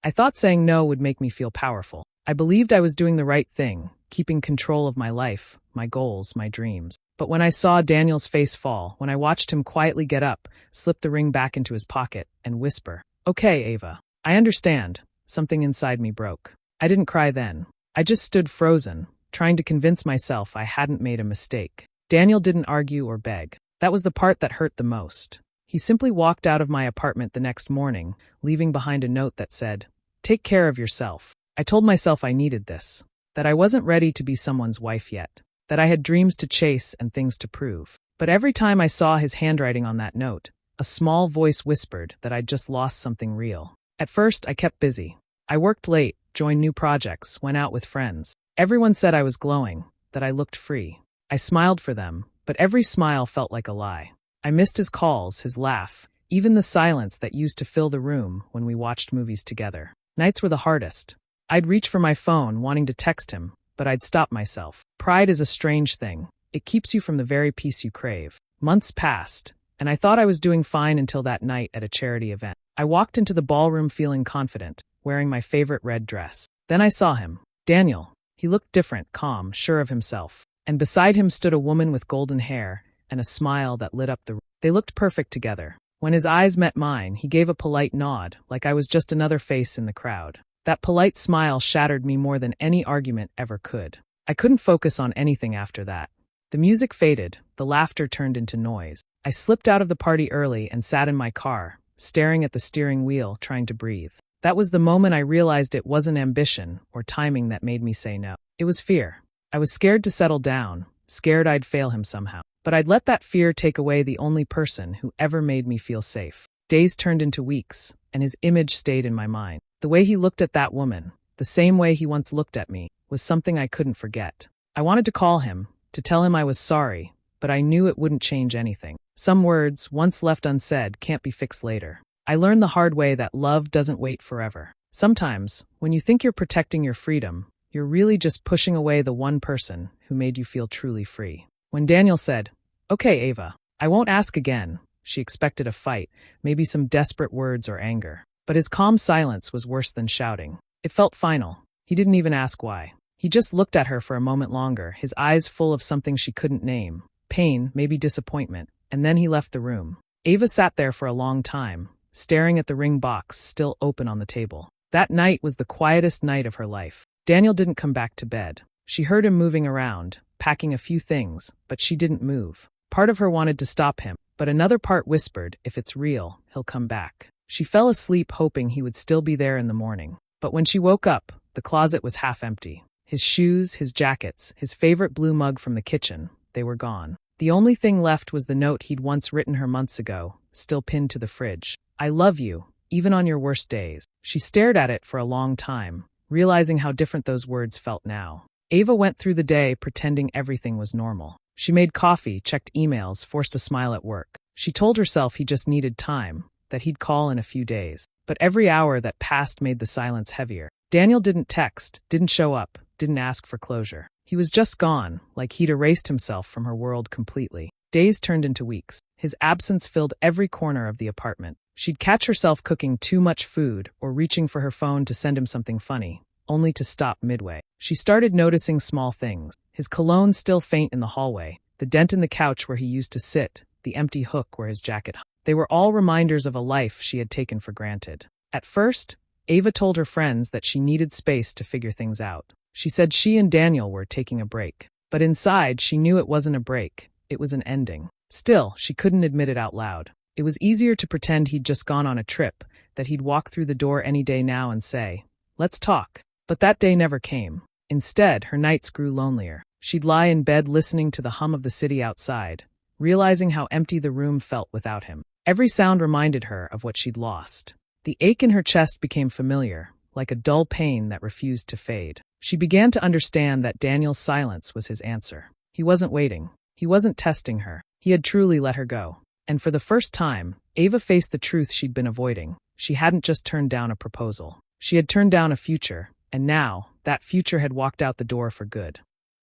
I thought saying no would make me feel powerful. I believed I was doing the right thing, keeping control of my life, my goals, my dreams. But when I saw Daniel's face fall, when I watched him quietly get up, slip the ring back into his pocket, and whisper, "Okay, Ava, I understand," something inside me broke. I didn't cry then. I just stood frozen, trying to convince myself I hadn't made a mistake. Daniel didn't argue or beg. That was the part that hurt the most. He simply walked out of my apartment the next morning, leaving behind a note that said, "Take care of yourself." I told myself I needed this, that I wasn't ready to be someone's wife yet, that I had dreams to chase and things to prove. But every time I saw his handwriting on that note, a small voice whispered that I'd just lost something real. At first, I kept busy. I worked late, joined new projects, went out with friends. Everyone said I was glowing, that I looked free. I smiled for them, but every smile felt like a lie. I missed his calls, his laugh, even the silence that used to fill the room when we watched movies together. Nights were the hardest. I'd reach for my phone, wanting to text him, but I'd stop myself. Pride is a strange thing. It keeps you from the very peace you crave. Months passed, and I thought I was doing fine until that night at a charity event. I walked into the ballroom feeling confident, wearing my favorite red dress. Then I saw him. Daniel. He looked different, calm, sure of himself. And beside him stood a woman with golden hair and a smile that lit up the room. They looked perfect together. When his eyes met mine, he gave a polite nod, like I was just another face in the crowd. That polite smile shattered me more than any argument ever could. I couldn't focus on anything after that. The music faded, the laughter turned into noise. I slipped out of the party early and sat in my car, staring at the steering wheel, trying to breathe. That was the moment I realized it wasn't ambition or timing that made me say no. It was fear. I was scared to settle down, scared I'd fail him somehow. But I'd let that fear take away the only person who ever made me feel safe. Days turned into weeks, and his image stayed in my mind. The way he looked at that woman, the same way he once looked at me, was something I couldn't forget. I wanted to call him, to tell him I was sorry, but I knew it wouldn't change anything. Some words, once left unsaid, can't be fixed later. I learned the hard way that love doesn't wait forever. Sometimes, when you think you're protecting your freedom, you're really just pushing away the one person who made you feel truly free. When Daniel said, "Okay, Ava, I won't ask again," she expected a fight, maybe some desperate words or anger. But his calm silence was worse than shouting. It felt final. He didn't even ask why. He just looked at her for a moment longer, his eyes full of something she couldn't name. Pain, maybe disappointment. And then he left the room. Ava sat there for a long time, staring at the ring box still open on the table. That night was the quietest night of her life. Daniel didn't come back to bed. She heard him moving around, packing a few things, but she didn't move. Part of her wanted to stop him, but another part whispered, if it's real, he'll come back. She fell asleep hoping he would still be there in the morning. But when she woke up, the closet was half empty. His shoes, his jackets, his favorite blue mug from the kitchen, they were gone. The only thing left was the note he'd once written her months ago, still pinned to the fridge. "I love you, even on your worst days." She stared at it for a long time, realizing how different those words felt now. Ava went through the day pretending everything was normal. She made coffee, checked emails, forced a smile at work. She told herself he just needed time, that he'd call in a few days. But every hour that passed made the silence heavier. Daniel didn't text, didn't show up, didn't ask for closure. He was just gone, like he'd erased himself from her world completely. Days turned into weeks. His absence filled every corner of the apartment. She'd catch herself cooking too much food or reaching for her phone to send him something funny, only to stop midway. She started noticing small things. His cologne still faint in the hallway, the dent in the couch where he used to sit, the empty hook where his jacket hung. They were all reminders of a life she had taken for granted. At first, Ava told her friends that she needed space to figure things out. She said she and Daniel were taking a break. But inside, she knew it wasn't a break. It was an ending. Still, she couldn't admit it out loud. It was easier to pretend he'd just gone on a trip, that he'd walk through the door any day now and say, "Let's talk." But that day never came. Instead, her nights grew lonelier. She'd lie in bed listening to the hum of the city outside, realizing how empty the room felt without him. Every sound reminded her of what she'd lost. The ache in her chest became familiar, like a dull pain that refused to fade. She began to understand that Daniel's silence was his answer. He wasn't waiting. He wasn't testing her. He had truly let her go. And for the first time, Ava faced the truth she'd been avoiding. She hadn't just turned down a proposal. She had turned down a future, and now, that future had walked out the door for good.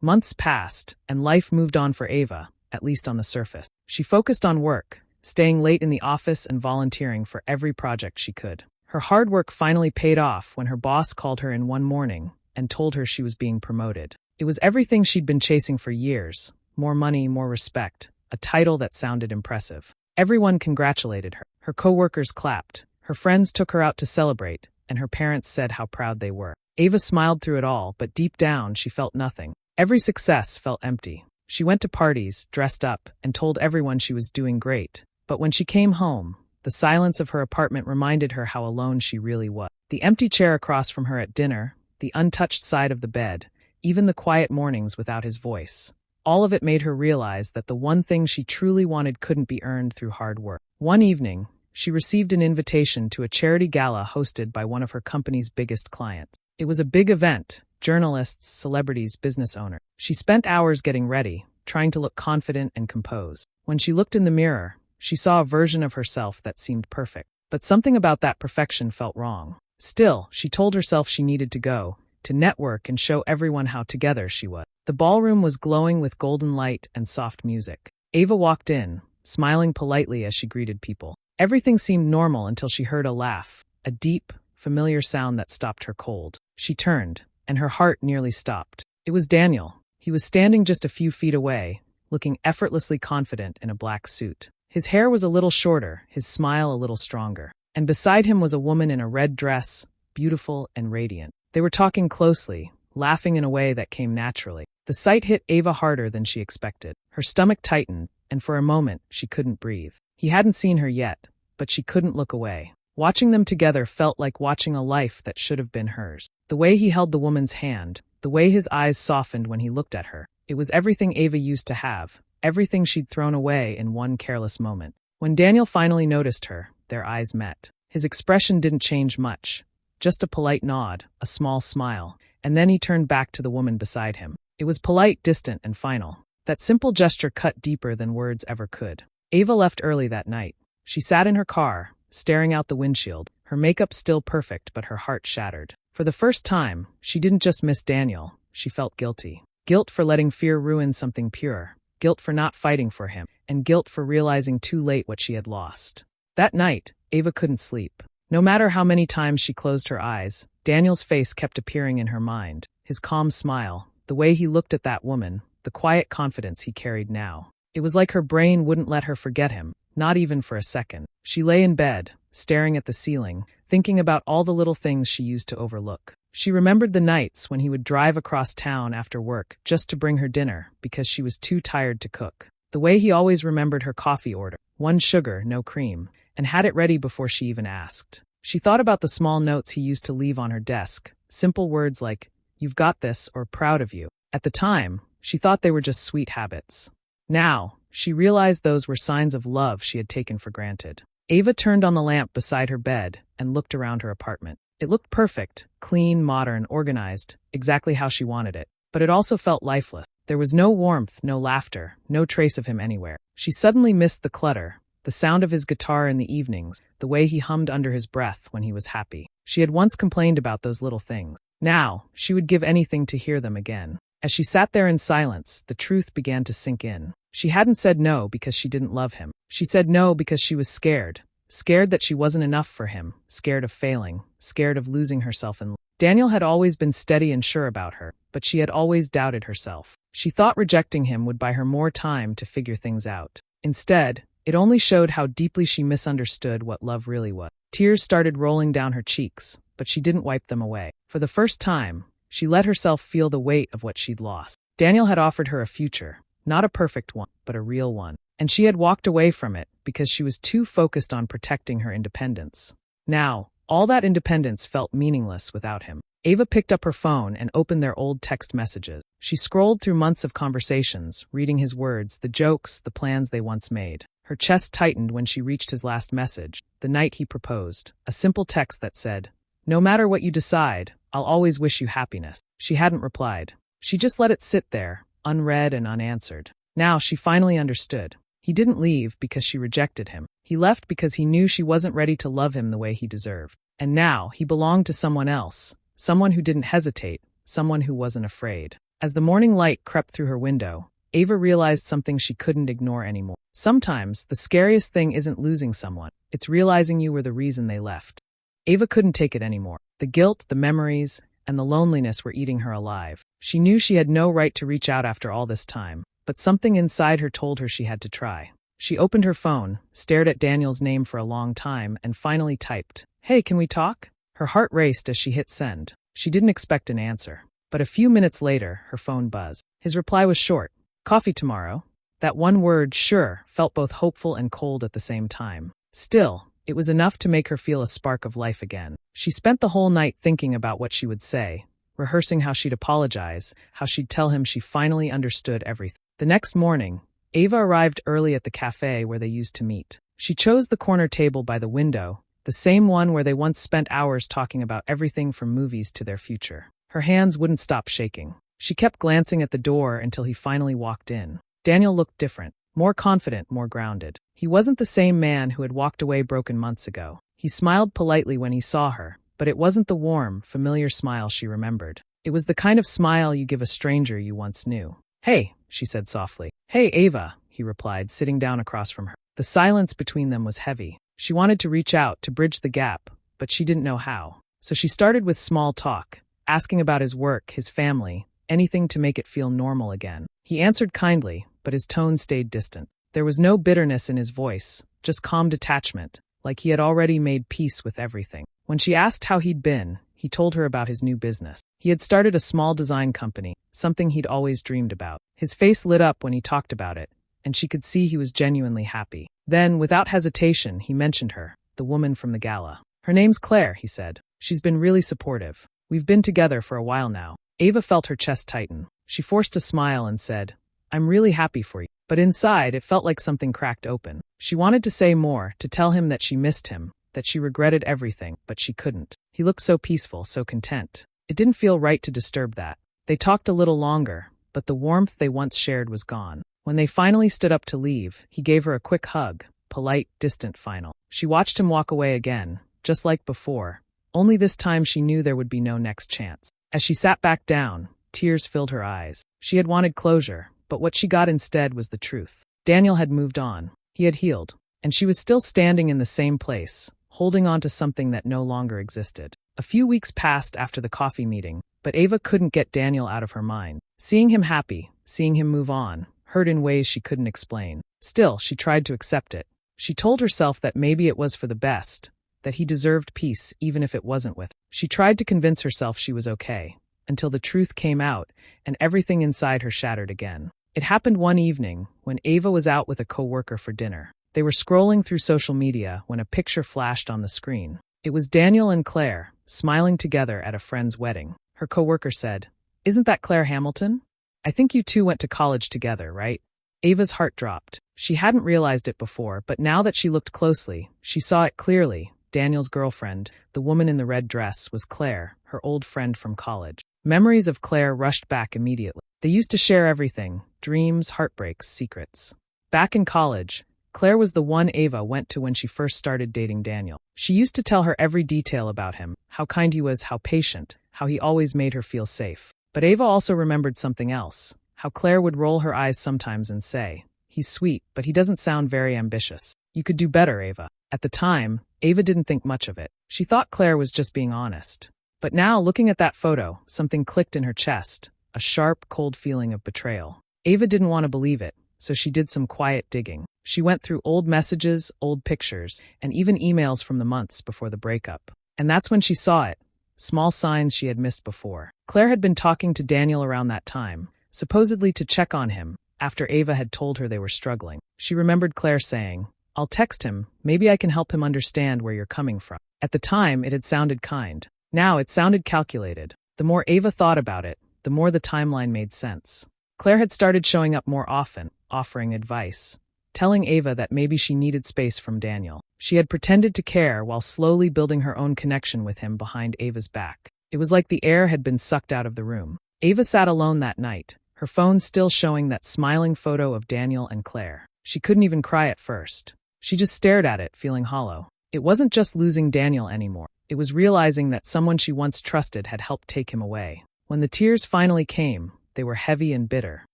Months passed, and life moved on for Ava, at least on the surface. She focused on work, staying late in the office and volunteering for every project she could. Her hard work finally paid off when her boss called her in one morning and told her she was being promoted. It was everything she'd been chasing for years: more money, more respect, a title that sounded impressive. Everyone congratulated her. Her coworkers clapped. Her friends took her out to celebrate, and her parents said how proud they were. Ava smiled through it all, but deep down she felt nothing. Every success felt empty. She went to parties, dressed up, and told everyone she was doing great. But when she came home, the silence of her apartment reminded her how alone she really was. The empty chair across from her at dinner, the untouched side of the bed, even the quiet mornings without his voice. All of it made her realize that the one thing she truly wanted couldn't be earned through hard work. One evening, she received an invitation to a charity gala hosted by one of her company's biggest clients. It was a big event: journalists, celebrities, business owners. She spent hours getting ready, trying to look confident and composed. When she looked in the mirror, she saw a version of herself that seemed perfect. But something about that perfection felt wrong. Still, she told herself she needed to go, to network and show everyone how together she was. The ballroom was glowing with golden light and soft music. Ava walked in, smiling politely as she greeted people. Everything seemed normal until she heard a laugh, a deep, familiar sound that stopped her cold. She turned, and her heart nearly stopped. It was Daniel. He was standing just a few feet away, looking effortlessly confident in a black suit. His hair was a little shorter, his smile a little stronger. And beside him was a woman in a red dress, beautiful and radiant. They were talking closely, laughing in a way that came naturally. The sight hit Ava harder than she expected. Her stomach tightened, and for a moment, she couldn't breathe. He hadn't seen her yet, but she couldn't look away. Watching them together felt like watching a life that should have been hers. The way he held the woman's hand, the way his eyes softened when he looked at her, it was everything Ava used to have, everything she'd thrown away in one careless moment. When Daniel finally noticed her, their eyes met. His expression didn't change much, just a polite nod, a small smile, and then he turned back to the woman beside him. It was polite, distant, and final. That simple gesture cut deeper than words ever could. Ava left early that night. She sat in her car, staring out the windshield, her makeup still perfect but her heart shattered. For the first time, she didn't just miss Daniel, she felt guilty. Guilt for letting fear ruin something pure, guilt for not fighting for him, and guilt for realizing too late what she had lost. That night, Ava couldn't sleep. No matter how many times she closed her eyes, Daniel's face kept appearing in her mind, his calm smile, the way he looked at that woman, the quiet confidence he carried now. It was like her brain wouldn't let her forget him, not even for a second. She lay in bed, staring at the ceiling, thinking about all the little things she used to overlook. She remembered the nights when he would drive across town after work just to bring her dinner because she was too tired to cook. The way he always remembered her coffee order, 1 sugar, no cream, and had it ready before she even asked. She thought about the small notes he used to leave on her desk, simple words like, "You've got this," or "proud of you." At the time, she thought they were just sweet habits. Now, she realized those were signs of love she had taken for granted. Ava turned on the lamp beside her bed and looked around her apartment. It looked perfect, clean, modern, organized, exactly how she wanted it. But it also felt lifeless. There was no warmth, no laughter, no trace of him anywhere. She suddenly missed the clutter, the sound of his guitar in the evenings, the way he hummed under his breath when he was happy. She had once complained about those little things. Now, she would give anything to hear them again. As she sat there in silence, the truth began to sink in. She hadn't said no because she didn't love him. She said no because she was scared. Scared that she wasn't enough for him, scared of failing, scared of losing herself in love. Daniel had always been steady and sure about her, but she had always doubted herself. She thought rejecting him would buy her more time to figure things out. Instead, it only showed how deeply she misunderstood what love really was. Tears started rolling down her cheeks, but she didn't wipe them away. For the first time, she let herself feel the weight of what she'd lost. Daniel had offered her a future, not a perfect one, but a real one. And she had walked away from it because she was too focused on protecting her independence. Now, all that independence felt meaningless without him. Ava picked up her phone and opened their old text messages. She scrolled through months of conversations, reading his words, the jokes, the plans they once made. Her chest tightened when she reached his last message, the night he proposed, a simple text that said, "No matter what you decide, I'll always wish you happiness." She hadn't replied. She just let it sit there, unread and unanswered. Now she finally understood. He didn't leave because she rejected him. He left because he knew she wasn't ready to love him the way he deserved. And now he belonged to someone else, someone who didn't hesitate, someone who wasn't afraid. As the morning light crept through her window, Ava realized something she couldn't ignore anymore. Sometimes the scariest thing isn't losing someone, it's realizing you were the reason they left. Ava couldn't take it anymore. The guilt, the memories, and the loneliness were eating her alive. She knew she had no right to reach out after all this time, but something inside her told her she had to try. She opened her phone, stared at Daniel's name for a long time, and finally typed, "Hey, can we talk?" Her heart raced as she hit send. She didn't expect an answer. But a few minutes later, her phone buzzed. His reply was short. "Coffee tomorrow." That one word, sure, felt both hopeful and cold at the same time. Still, it was enough to make her feel a spark of life again. She spent the whole night thinking about what she would say, rehearsing how she'd apologize, how she'd tell him she finally understood everything. The next morning, Ava arrived early at the cafe where they used to meet. She chose the corner table by the window, the same one where they once spent hours talking about everything from movies to their future. Her hands wouldn't stop shaking. She kept glancing at the door until he finally walked in. Daniel looked different, more confident, more grounded. He wasn't the same man who had walked away broken months ago. He smiled politely when he saw her, but it wasn't the warm, familiar smile she remembered. It was the kind of smile you give a stranger you once knew. "Hey," she said softly. "Hey, Ava," he replied, sitting down across from her. The silence between them was heavy. She wanted to reach out to bridge the gap, but she didn't know how. So she started with small talk, asking about his work, his family, anything to make it feel normal again. He answered kindly, but his tone stayed distant. There was no bitterness in his voice, just calm detachment, like he had already made peace with everything. When she asked how he'd been, he told her about his new business. He had started a small design company, something he'd always dreamed about. His face lit up when he talked about it, and she could see he was genuinely happy. Then, without hesitation, he mentioned her, the woman from the gala. "Her name's Claire," he said. "She's been really supportive. We've been together for a while now." Ava felt her chest tighten. She forced a smile and said, "I'm really happy for you." But inside, it felt like something cracked open. She wanted to say more, to tell him that she missed him, that she regretted everything, but she couldn't. He looked so peaceful, so content. It didn't feel right to disturb that. They talked a little longer, but the warmth they once shared was gone. When they finally stood up to leave, he gave her a quick hug, polite, distant final. She watched him walk away again, just like before, only this time she knew there would be no next chance. As she sat back down, tears filled her eyes. She had wanted closure, but what she got instead was the truth. Daniel had moved on. He had healed. And she was still standing in the same place, holding on to something that no longer existed. A few weeks passed after the coffee meeting, but Ava couldn't get Daniel out of her mind. Seeing him happy, seeing him move on, hurt in ways she couldn't explain. Still, she tried to accept it. She told herself that maybe it was for the best, that he deserved peace even if it wasn't with her. She tried to convince herself she was okay, until the truth came out and everything inside her shattered again. It happened one evening when Ava was out with a coworker for dinner. They were scrolling through social media when a picture flashed on the screen. It was Daniel and Claire, smiling together at a friend's wedding. Her coworker said, "Isn't that Claire Hamilton? I think you two went to college together, right?" Ava's heart dropped. She hadn't realized it before, but now that she looked closely, she saw it clearly. Daniel's girlfriend, the woman in the red dress, was Claire, her old friend from college. Memories of Claire rushed back immediately. They used to share everything, dreams, heartbreaks, secrets. Back in college, Claire was the one Ava went to when she first started dating Daniel. She used to tell her every detail about him, how kind he was, how patient, how he always made her feel safe. But Ava also remembered something else, how Claire would roll her eyes sometimes and say, "He's sweet, but he doesn't sound very ambitious. You could do better, Ava." At the time, Ava didn't think much of it. She thought Claire was just being honest. But now, looking at that photo, something clicked in her chest, a sharp, cold feeling of betrayal. Ava didn't want to believe it, so she did some quiet digging. She went through old messages, old pictures, and even emails from the months before the breakup. And that's when she saw it, small signs she had missed before. Claire had been talking to Daniel around that time, supposedly to check on him, after Ava had told her they were struggling. She remembered Claire saying, "I'll text him, maybe I can help him understand where you're coming from." At the time, it had sounded kind. Now it sounded calculated. The more Ava thought about it, the more the timeline made sense. Claire had started showing up more often, offering advice, telling Ava that maybe she needed space from Daniel. She had pretended to care while slowly building her own connection with him behind Ava's back. It was like the air had been sucked out of the room. Ava sat alone that night, her phone still showing that smiling photo of Daniel and Claire. She couldn't even cry at first. She just stared at it, feeling hollow. It wasn't just losing Daniel anymore. It was realizing that someone she once trusted had helped take him away. When the tears finally came, they were heavy and bitter.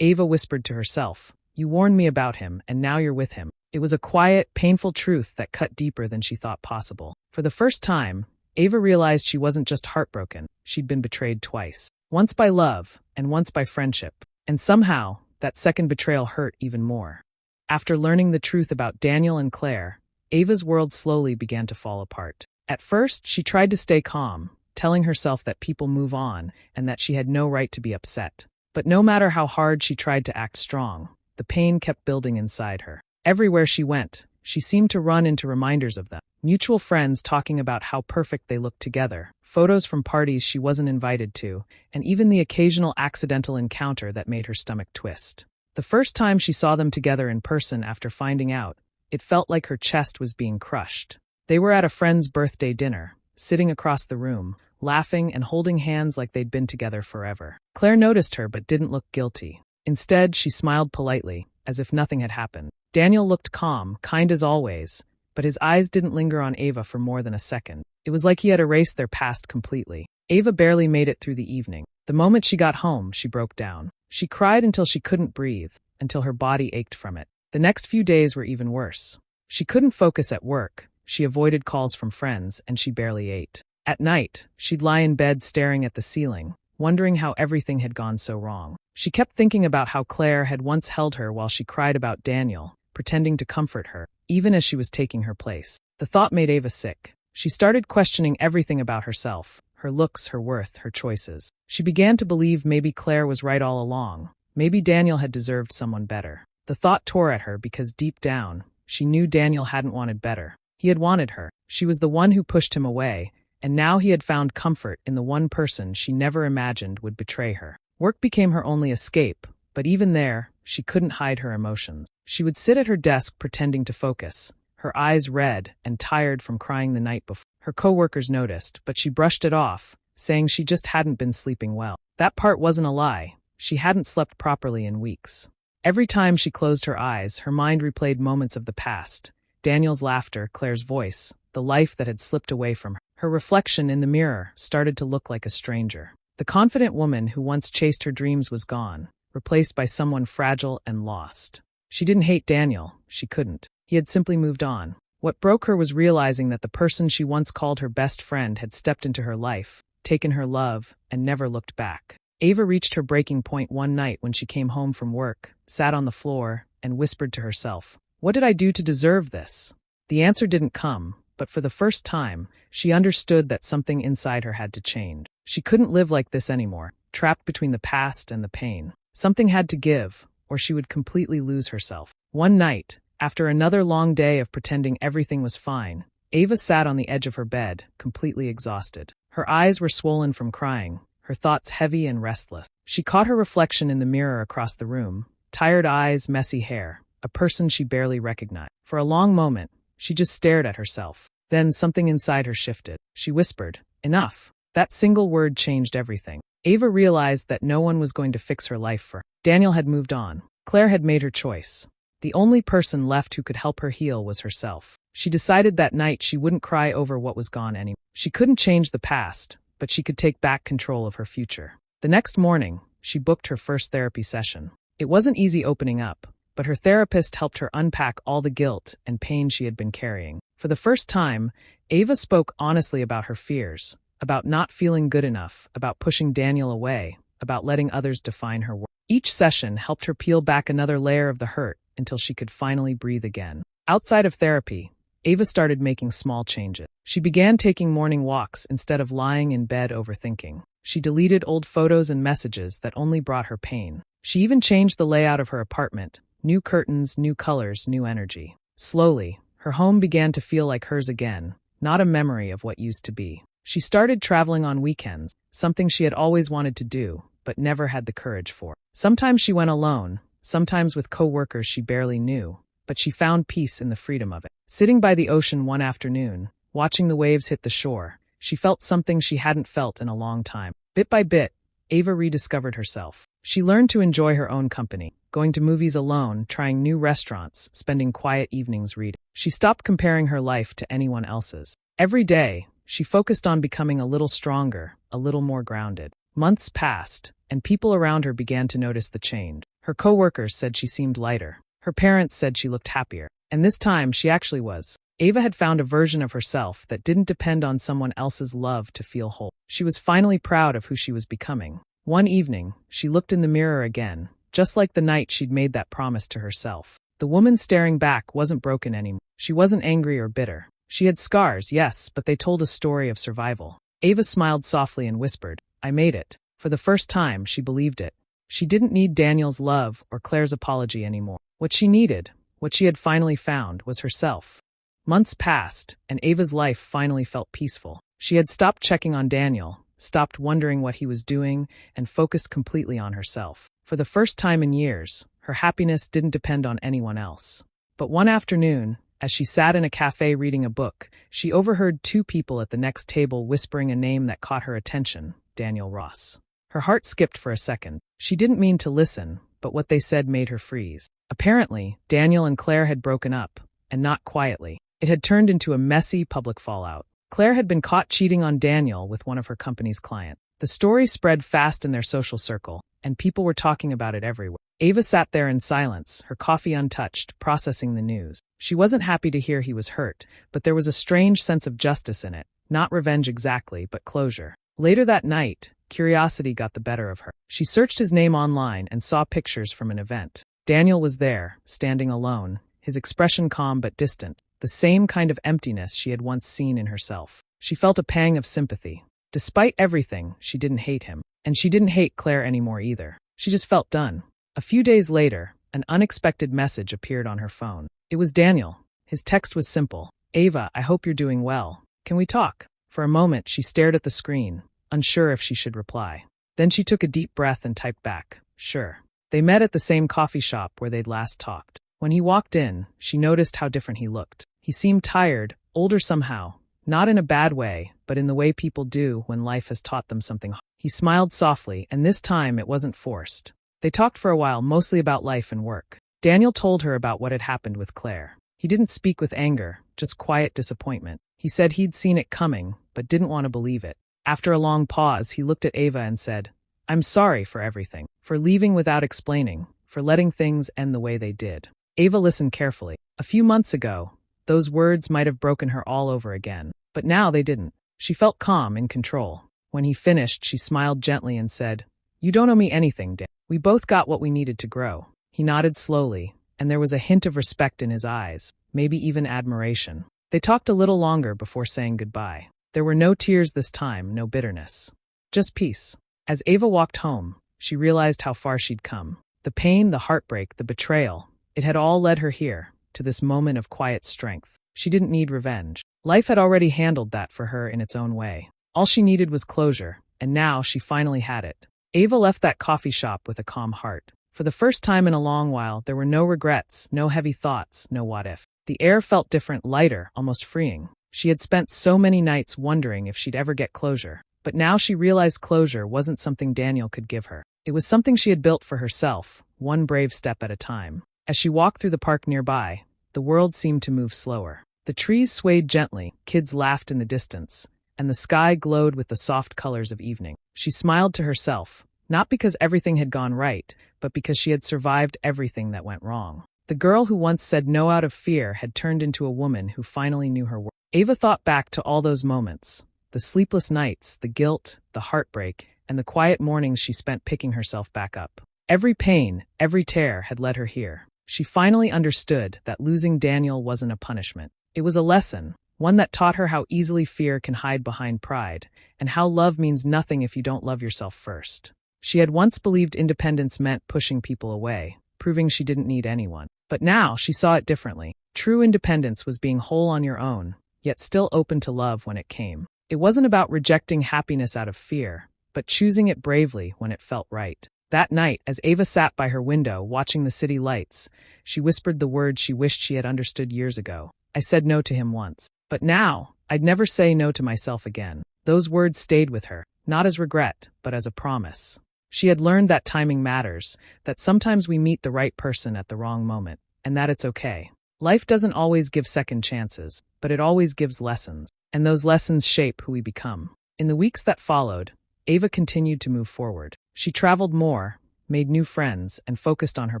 Ava whispered to herself, "You warned me about him, and now you're with him." It was a quiet, painful truth that cut deeper than she thought possible. For the first time, Ava realized she wasn't just heartbroken, she'd been betrayed twice. Once by love, and once by friendship. And somehow, that second betrayal hurt even more. After learning the truth about Daniel and Claire, Ava's world slowly began to fall apart. At first, she tried to stay calm, telling herself that people move on and that she had no right to be upset. But no matter how hard she tried to act strong, the pain kept building inside her. Everywhere she went, she seemed to run into reminders of them. Mutual friends talking about how perfect they looked together, photos from parties she wasn't invited to, and even the occasional accidental encounter that made her stomach twist. The first time she saw them together in person after finding out, it felt like her chest was being crushed. They were at a friend's birthday dinner, sitting across the room, laughing and holding hands like they'd been together forever. Claire noticed her but didn't look guilty. Instead, she smiled politely, as if nothing had happened. Daniel looked calm, kind as always, but his eyes didn't linger on Ava for more than a second. It was like he had erased their past completely. Ava barely made it through the evening. The moment she got home, she broke down. She cried until she couldn't breathe, until her body ached from it. The next few days were even worse. She couldn't focus at work, she avoided calls from friends, and she barely ate. At night, she'd lie in bed staring at the ceiling, wondering how everything had gone so wrong. She kept thinking about how Claire had once held her while she cried about Daniel, pretending to comfort her, even as she was taking her place. The thought made Ava sick. She started questioning everything about herself, her looks, her worth, her choices. She began to believe maybe Claire was right all along. Maybe Daniel had deserved someone better. The thought tore at her because deep down, she knew Daniel hadn't wanted better. He had wanted her. She was the one who pushed him away, and now he had found comfort in the one person she never imagined would betray her. Work became her only escape, but even there, she couldn't hide her emotions. She would sit at her desk pretending to focus, her eyes red and tired from crying the night before. Her coworkers noticed, but she brushed it off, saying she just hadn't been sleeping well. That part wasn't a lie. She hadn't slept properly in weeks. Every time she closed her eyes, her mind replayed moments of the past. Daniel's laughter, Claire's voice, the life that had slipped away from her. Her reflection in the mirror started to look like a stranger. The confident woman who once chased her dreams was gone, replaced by someone fragile and lost. She didn't hate Daniel. She couldn't. He had simply moved on. What broke her was realizing that the person she once called her best friend had stepped into her life, taken her love, and never looked back. Ava reached her breaking point one night when she came home from work, sat on the floor, and whispered to herself, "What did I do to deserve this?" The answer didn't come, but for the first time, she understood that something inside her had to change. She couldn't live like this anymore, trapped between the past and the pain. Something had to give, or she would completely lose herself. One night, after another long day of pretending everything was fine, Ava sat on the edge of her bed, completely exhausted. Her eyes were swollen from crying, her thoughts heavy and restless. She caught her reflection in the mirror across the room, tired eyes, messy hair, a person she barely recognized. For a long moment, she just stared at herself. Then something inside her shifted. She whispered, "Enough." That single word changed everything. Ava realized that no one was going to fix her life for her. Daniel had moved on. Claire had made her choice. The only person left who could help her heal was herself. She decided that night she wouldn't cry over what was gone anymore. She couldn't change the past, but she could take back control of her future. The next morning, she booked her first therapy session. It wasn't easy opening up, but her therapist helped her unpack all the guilt and pain she had been carrying. For the first time, Ava spoke honestly about her fears, about not feeling good enough, about pushing Daniel away, about letting others define her worth. Each session helped her peel back another layer of the hurt until she could finally breathe again. Outside of therapy, Ava started making small changes. She began taking morning walks instead of lying in bed overthinking. She deleted old photos and messages that only brought her pain. She even changed the layout of her apartment. New curtains, new colors, new energy. Slowly, her home began to feel like hers again, not a memory of what used to be. She started traveling on weekends, something she had always wanted to do, but never had the courage for. Sometimes she went alone, sometimes with co-workers she barely knew, but she found peace in the freedom of it. Sitting by the ocean one afternoon, watching the waves hit the shore, she felt something she hadn't felt in a long time. Bit by bit, Ava rediscovered herself. She learned to enjoy her own company, going to movies alone, trying new restaurants, spending quiet evenings reading. She stopped comparing her life to anyone else's. Every day, she focused on becoming a little stronger, a little more grounded. Months passed, and people around her began to notice the change. Her coworkers said she seemed lighter. Her parents said she looked happier. And this time, she actually was. Ava had found a version of herself that didn't depend on someone else's love to feel whole. She was finally proud of who she was becoming. One evening, she looked in the mirror again, just like the night she'd made that promise to herself. The woman staring back wasn't broken anymore. She wasn't angry or bitter. She had scars, yes, but they told a story of survival. Ava smiled softly and whispered, "I made it." For the first time, she believed it. She didn't need Daniel's love or Claire's apology anymore. What she needed, what she had finally found, was herself. Months passed, and Ava's life finally felt peaceful. She had stopped checking on Daniel, stopped wondering what he was doing, and focused completely on herself. For the first time in years, her happiness didn't depend on anyone else. But one afternoon, as she sat in a cafe reading a book, she overheard two people at the next table whispering a name that caught her attention: Daniel Ross. Her heart skipped for a second. She didn't mean to listen, but what they said made her freeze. Apparently, Daniel and Claire had broken up, and not quietly. It had turned into a messy public fallout. Claire had been caught cheating on Daniel with one of her company's clients. The story spread fast in their social circle, and people were talking about it everywhere. Ava sat there in silence, her coffee untouched, processing the news. She wasn't happy to hear he was hurt, but there was a strange sense of justice in it. Not revenge exactly, but closure. Later that night, curiosity got the better of her. She searched his name online and saw pictures from an event. Daniel was there, standing alone, his expression calm but distant, the same kind of emptiness she had once seen in herself. She felt a pang of sympathy. Despite everything, she didn't hate him. And she didn't hate Claire anymore either. She just felt done. A few days later, an unexpected message appeared on her phone. It was Daniel. His text was simple. "Ava, I hope you're doing well. Can we talk?" For a moment, she stared at the screen, unsure if she should reply. Then she took a deep breath and typed back, "Sure." They met at the same coffee shop where they'd last talked. When he walked in, she noticed how different he looked. He seemed tired, older somehow, not in a bad way, but in the way people do when life has taught them something. He smiled softly, and this time it wasn't forced. They talked for a while, mostly about life and work. Daniel told her about what had happened with Claire. He didn't speak with anger, just quiet disappointment. He said he'd seen it coming, but didn't want to believe it. After a long pause, he looked at Ava and said, "I'm sorry for everything, for leaving without explaining, for letting things end the way they did." Ava listened carefully. A few months ago, those words might have broken her all over again, but now they didn't. She felt calm, in control. When he finished, she smiled gently and said, "You don't owe me anything, Dan. We both got what we needed to grow." He nodded slowly, and there was a hint of respect in his eyes, maybe even admiration. They talked a little longer before saying goodbye. There were no tears this time, no bitterness. Just peace. As Ava walked home, she realized how far she'd come. The pain, the heartbreak, the betrayal, it had all led her here, to this moment of quiet strength. She didn't need revenge. Life had already handled that for her in its own way. All she needed was closure, and now she finally had it. Ava left that coffee shop with a calm heart. For the first time in a long while, there were no regrets, no heavy thoughts, no what if. The air felt different, lighter, almost freeing. She had spent so many nights wondering if she'd ever get closure. But now she realized closure wasn't something Daniel could give her. It was something she had built for herself, one brave step at a time. As she walked through the park nearby, the world seemed to move slower. The trees swayed gently, kids laughed in the distance, and the sky glowed with the soft colors of evening. She smiled to herself, not because everything had gone right, but because she had survived everything that went wrong. The girl who once said no out of fear had turned into a woman who finally knew her worth. Ava thought back to all those moments, the sleepless nights, the guilt, the heartbreak, and the quiet mornings she spent picking herself back up. Every pain, every tear had led her here. She finally understood that losing Daniel wasn't a punishment. It was a lesson, one that taught her how easily fear can hide behind pride, and how love means nothing if you don't love yourself first. She had once believed independence meant pushing people away, proving she didn't need anyone. But now she saw it differently. True independence was being whole on your own, yet still open to love when it came. It wasn't about rejecting happiness out of fear, but choosing it bravely when it felt right. That night, as Ava sat by her window watching the city lights, she whispered the words she wished she had understood years ago. "I said no to him once, but now, I'd never say no to myself again." Those words stayed with her, not as regret, but as a promise. She had learned that timing matters, that sometimes we meet the right person at the wrong moment, and that it's okay. Life doesn't always give second chances, but it always gives lessons, and those lessons shape who we become. In the weeks that followed, Ava continued to move forward. She traveled more, made new friends, and focused on her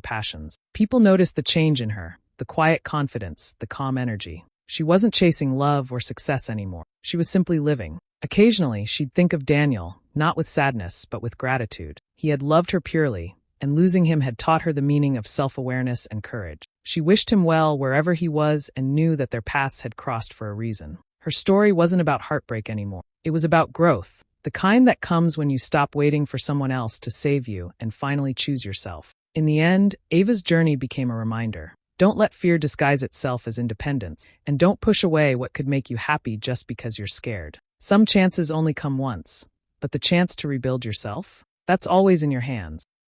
passions. People noticed the change in her, the quiet confidence, the calm energy. She wasn't chasing love or success anymore. She was simply living. Occasionally, she'd think of Daniel, not with sadness, but with gratitude. He had loved her purely, and losing him had taught her the meaning of self-awareness and courage. She wished him well wherever he was and knew that their paths had crossed for a reason. Her story wasn't about heartbreak anymore. It was about growth, the kind that comes when you stop waiting for someone else to save you and finally choose yourself. In the end, Ava's journey became a reminder. Don't let fear disguise itself as independence, and don't push away what could make you happy just because you're scared. Some chances only come once, but the chance to rebuild yourself? That's always in your hands.